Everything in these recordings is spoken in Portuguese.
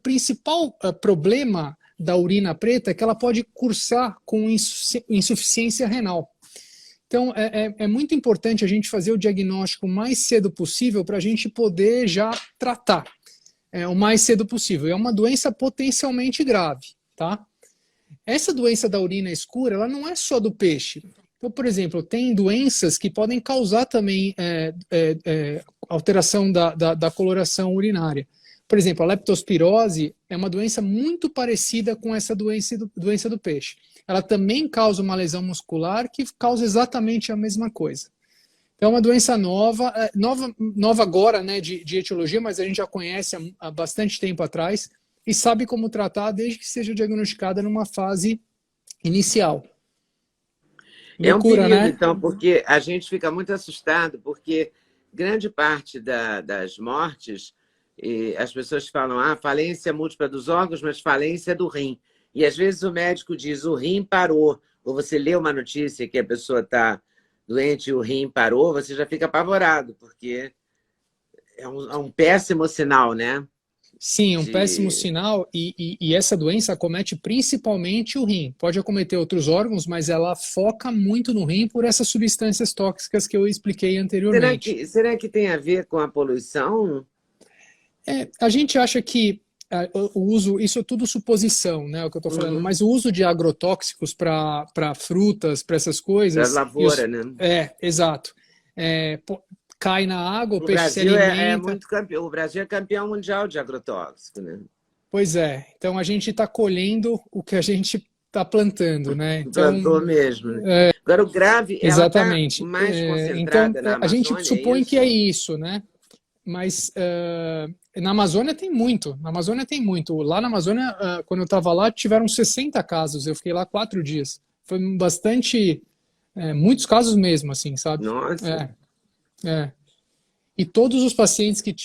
principal problema da urina preta é que ela pode cursar com insuficiência renal. Então, é muito importante a gente fazer o diagnóstico o mais cedo possível para a gente poder já tratar o mais cedo possível. É uma doença potencialmente grave, tá? Essa doença da urina escura, ela não é só do peixe. Então, por exemplo, tem doenças que podem causar também alteração da coloração urinária. Por exemplo, a leptospirose é uma doença muito parecida com essa doença do peixe. Ela também causa uma lesão muscular que causa exatamente a mesma coisa. É uma doença nova agora, né, de etiologia, mas a gente já conhece há bastante tempo atrás e sabe como tratar desde que seja diagnosticada numa fase inicial. É um Loucura, perigo, né? então, porque a gente fica muito assustado, porque grande parte das mortes, as pessoas falam, falência múltipla dos órgãos, mas falência do rim. E às vezes o médico diz, o rim parou. Ou você lê uma notícia que a pessoa está doente e o rim parou, você já fica apavorado, porque é um péssimo sinal, né? Sim, um péssimo sinal, e essa doença acomete principalmente o rim. Pode acometer outros órgãos, mas ela foca muito no rim por essas substâncias tóxicas que eu expliquei anteriormente. Será que tem a ver com a poluição? A gente acha que o uso, isso é tudo suposição, né, o que eu estou falando, mas o uso de agrotóxicos para frutas, para essas coisas... Para lavoura, né? Exato. Cai na água, o peixe Brasil se alimenta. muito campeão. O Brasil é campeão mundial de agrotóxico, né? Pois é. Então a gente está colhendo o que a gente está plantando, né? Então, plantou mesmo. Agora o grave, exatamente. Ela está mais concentrada então, na Amazônia, a gente supõe que é isso, né? Mas na Amazônia tem muito. Na Amazônia tem muito. Lá na Amazônia, quando eu estava lá, tiveram 60 casos. Eu fiquei lá 4 dias. Foi bastante, muitos casos mesmo, assim, sabe? Nossa. E todos os pacientes que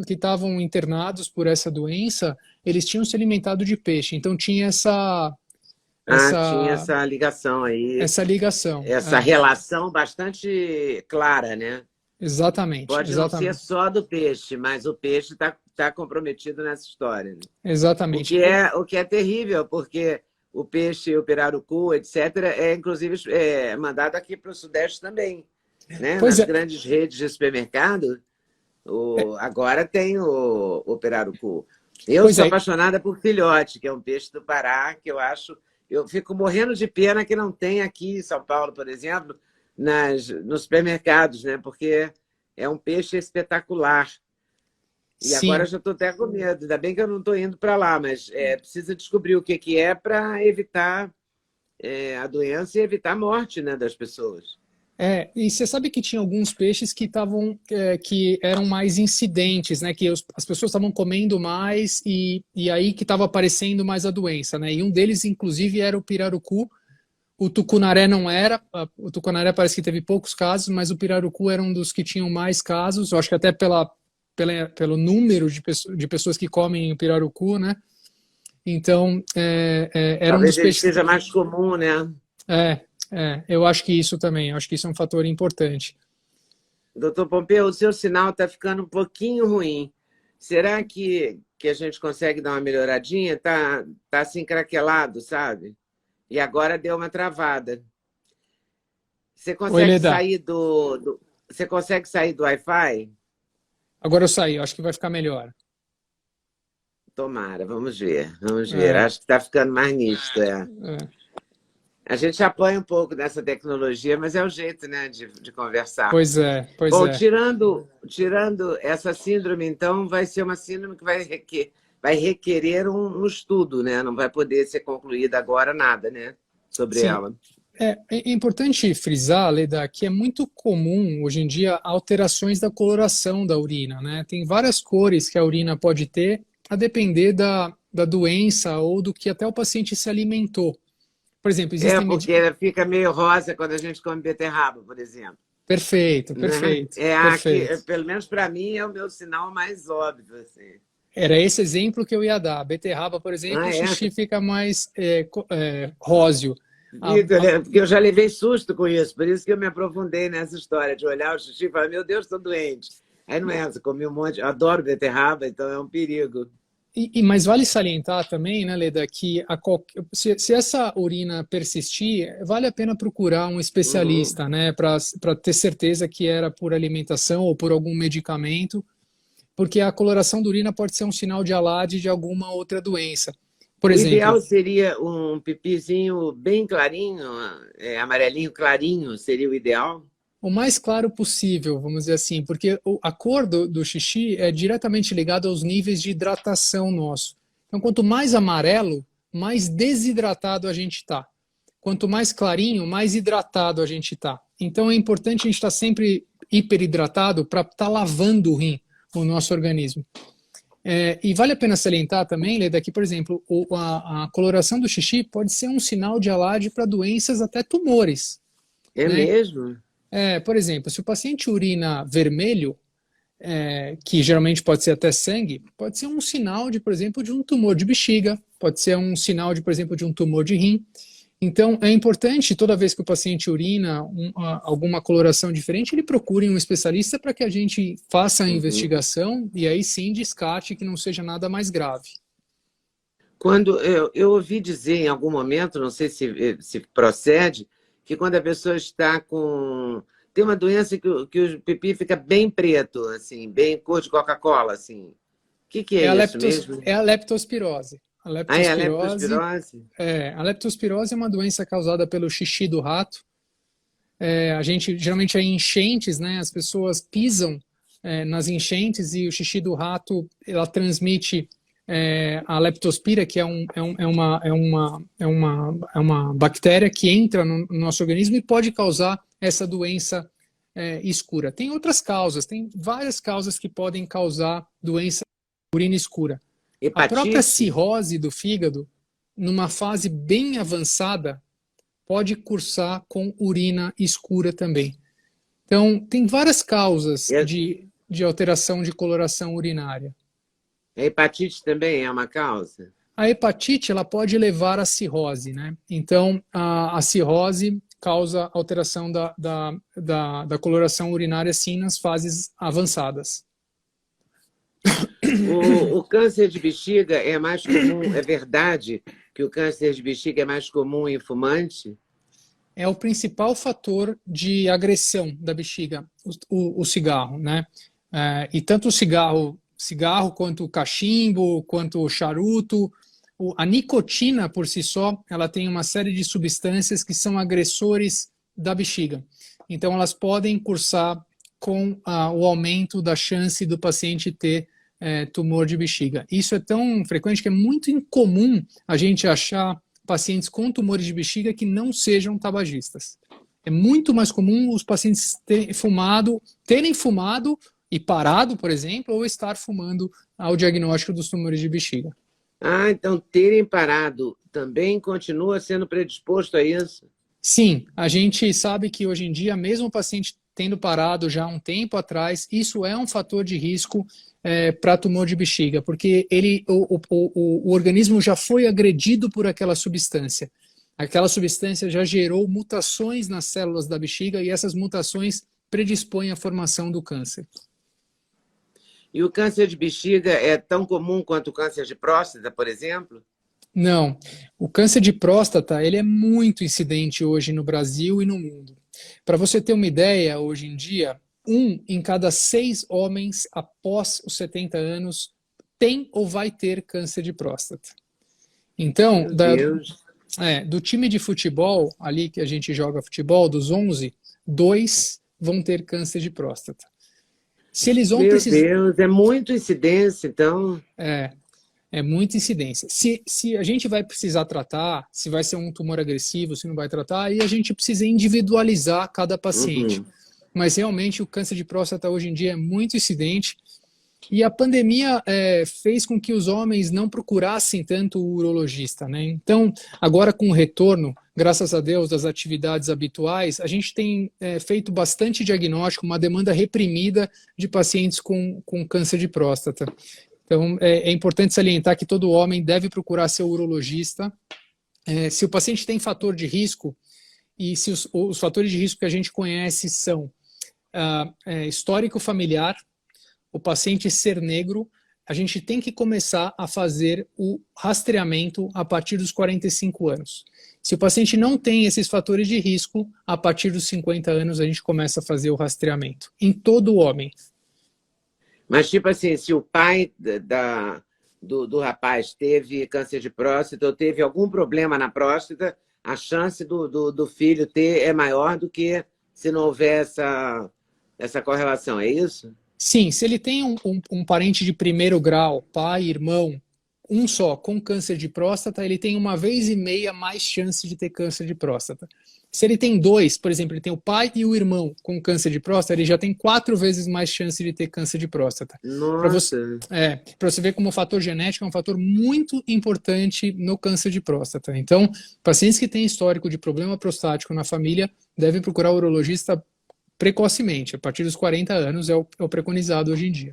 estavam internados por essa doença, eles tinham se alimentado de peixe. Então tinha tinha essa ligação aí. Essa ligação. Essa relação bastante clara, né? Exatamente. Pode não ser só do peixe, mas o peixe está comprometido nessa história. Né? Exatamente. O que é terrível, porque o peixe, o pirarucu, etc., inclusive mandado aqui para o Sudeste também. Né? Nas grandes redes de supermercado, agora tem o pirarucu. Eu sou apaixonada por filhote, que é um peixe do Pará, que eu fico morrendo de pena que não tem aqui em São Paulo, por exemplo, nos supermercados, né? Porque é um peixe espetacular. E Sim. Agora eu já estou até com medo. Ainda bem que eu não estou indo para lá, mas precisa descobrir o que é para evitar a doença e evitar a morte, né, das pessoas. E você sabe que tinha alguns peixes que que eram mais incidentes, né? Que as pessoas estavam comendo mais e aí que estava aparecendo mais a doença, né? E um deles, inclusive, era o pirarucu. O tucunaré não era. O tucunaré parece que teve poucos casos, mas o pirarucu era um dos que tinham mais casos. Eu acho que até pelo número de pessoas que comem o pirarucu, né? Então, era um dos peixes... Talvez ele seja mais comum, né? Eu acho que isso também, acho que isso é um fator importante. Doutor Pompeu, o seu sinal está ficando um pouquinho ruim. Será que a gente consegue dar uma melhoradinha? Tá assim craquelado, sabe? E agora deu uma travada. Você consegue sair Você consegue sair do Wi-Fi? Agora eu saí, acho que vai ficar melhor. Tomara, vamos ver. Acho que está ficando mais nítido. A gente apanha um pouco dessa tecnologia, mas é o jeito, né, de conversar. Pois é. Bom, tirando essa síndrome, então, vai ser uma síndrome que vai requerer um estudo, né? Não vai poder ser concluída agora nada, né, sobre ela. É importante frisar, Leda, que é muito comum, hoje em dia, alterações da coloração da urina, né? Tem várias cores que a urina pode ter, a depender da doença ou do que até o paciente se alimentou. Por exemplo, existem... porque ela fica meio rosa quando a gente come beterraba, por exemplo. Perfeito. Aqui, pelo menos para mim, é o meu sinal mais óbvio. Assim. Era esse exemplo que eu ia dar. A beterraba, por exemplo, o xixi fica mais róseo. Porque eu já levei susto com isso, por isso que eu me aprofundei nessa história de olhar o xixi e falar, meu Deus, estou doente. Aí não é, você come um monte, eu adoro beterraba, então é um perigo. Mas vale salientar também, né, Leda, que se essa urina persistir, vale a pena procurar um Uhum. especialista, né, para ter certeza que era por alimentação ou por algum medicamento, porque a coloração da urina pode ser um sinal de alarde de alguma outra doença. Por O exemplo, ideal seria um pipizinho bem clarinho, amarelinho clarinho, seria o ideal? o mais claro possível, vamos dizer assim, porque a cor do xixi é diretamente ligada aos níveis de hidratação nosso. Então, quanto mais amarelo, mais desidratado a gente está. Quanto mais clarinho, mais hidratado a gente está. Então, é importante a gente estar sempre hiperidratado para estar lavando o rim, o nosso organismo. E vale a pena salientar também, Leda, que, por exemplo, a coloração do xixi pode ser um sinal de alarde para doenças, até tumores, É né? mesmo? Por exemplo, se o paciente urina vermelho, que geralmente pode ser até sangue, pode ser um sinal de, por exemplo, de um tumor de bexiga, pode ser um sinal de, por exemplo, de um tumor de rim. Então, é importante, toda vez que o paciente urina alguma coloração diferente, ele procure um especialista para que a gente faça a Uhum. investigação e aí sim descarte que não seja nada mais grave. Quando eu ouvi dizer em algum momento, não sei se procede, que quando a pessoa está com... Tem uma doença que o pipi fica bem preto, assim, bem cor de Coca-Cola, assim. O que é isso mesmo? É a leptospirose. A Ah, é a leptospirose, leptospirose? a leptospirose é uma doença causada pelo xixi do rato. A gente geralmente é enchentes, né? As pessoas pisam nas enchentes e o xixi do rato ela transmite a leptospira, que é uma bactéria que entra no nosso organismo e pode causar essa doença escura. Tem outras causas, tem várias causas que podem causar doença urina escura. A própria Hepatite? cirrose do fígado, numa fase bem avançada, pode cursar com urina escura também. Então, tem várias causas É- de alteração de coloração urinária. A hepatite também é uma causa? A hepatite ela pode levar à cirrose, né? Então, a cirrose causa alteração da coloração urinária, sim, nas fases avançadas. O câncer de bexiga é mais comum, é verdade que o câncer de bexiga é mais comum em fumante? É o principal fator de agressão da bexiga, o cigarro, né? E tanto o cigarro quanto o cachimbo, quanto o charuto, a nicotina por si só, ela tem uma série de substâncias que são agressores da bexiga. Então, elas podem cursar com o aumento da chance do paciente ter tumor de bexiga. Isso é tão frequente que é muito incomum a gente achar pacientes com tumores de bexiga que não sejam tabagistas. É muito mais comum os pacientes terem fumado e parado, por exemplo, ou estar fumando ao diagnóstico dos tumores de bexiga. Ah, então terem parado também continua sendo predisposto a isso? Sim, a gente sabe que hoje em dia, mesmo o paciente tendo parado já há um tempo atrás, isso é um fator de risco para tumor de bexiga, porque o organismo já foi agredido por aquela substância. Aquela substância já gerou mutações nas células da bexiga e essas mutações predispõem à formação do câncer. E o câncer de bexiga é tão comum quanto o câncer de próstata, por exemplo? Não, o câncer de próstata ele é muito incidente hoje no Brasil e no mundo. Para você ter uma ideia, hoje em dia, 1 em cada 6 homens após os 70 anos tem ou vai ter câncer de próstata. Então, Meu Deus. do time de futebol, ali que a gente joga futebol, dos 11, 2 vão ter câncer de próstata. Se eles vão Meu precisar. Deus, é muito incidência, então. É muita incidência. Se a gente vai precisar tratar, se vai ser um tumor agressivo, se não vai tratar, aí a gente precisa individualizar cada paciente. Uhum. Mas realmente o câncer de próstata hoje em dia é muito incidente e a pandemia fez com que os homens não procurassem tanto o urologista, né? Então, agora com o retorno, graças a Deus, das atividades habituais, a gente tem feito bastante diagnóstico, uma demanda reprimida de pacientes com câncer de próstata. Então, é importante salientar que todo homem deve procurar seu urologista. Se o paciente tem fator de risco, e se os fatores de risco que a gente conhece são histórico familiar, o paciente ser negro, a gente tem que começar a fazer o rastreamento a partir dos 45 anos. Se o paciente não tem esses fatores de risco, a partir dos 50 anos a gente começa a fazer o rastreamento, em todo o homem. Mas, tipo assim, se o pai do rapaz teve câncer de próstata ou teve algum problema na próstata, a chance do filho ter é maior do que se não houver essa correlação, é isso? Sim, se ele tem um parente de primeiro grau, pai, irmão, um só, com câncer de próstata, ele tem 1,5 vezes mais chance de ter câncer de próstata. Se ele tem dois, por exemplo, ele tem o pai e o irmão com câncer de próstata, ele já tem 4 vezes mais chance de ter câncer de próstata. Nossa! Para você ver como o fator genético é um fator muito importante no câncer de próstata. Então, pacientes que têm histórico de problema prostático na família devem procurar o urologista precocemente, a partir dos 40 anos é o preconizado hoje em dia.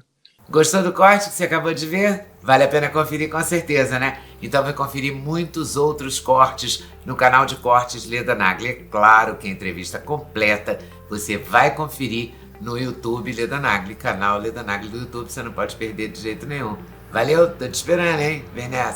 Gostou do corte que você acabou de ver? Vale a pena conferir com certeza, né? Então vai conferir muitos outros cortes no canal de cortes Leda Nagli. É claro que a entrevista completa você vai conferir no YouTube Leda Nagli, canal Leda Nagli do YouTube, você não pode perder de jeito nenhum. Valeu, tô te esperando, hein? Vem nessa!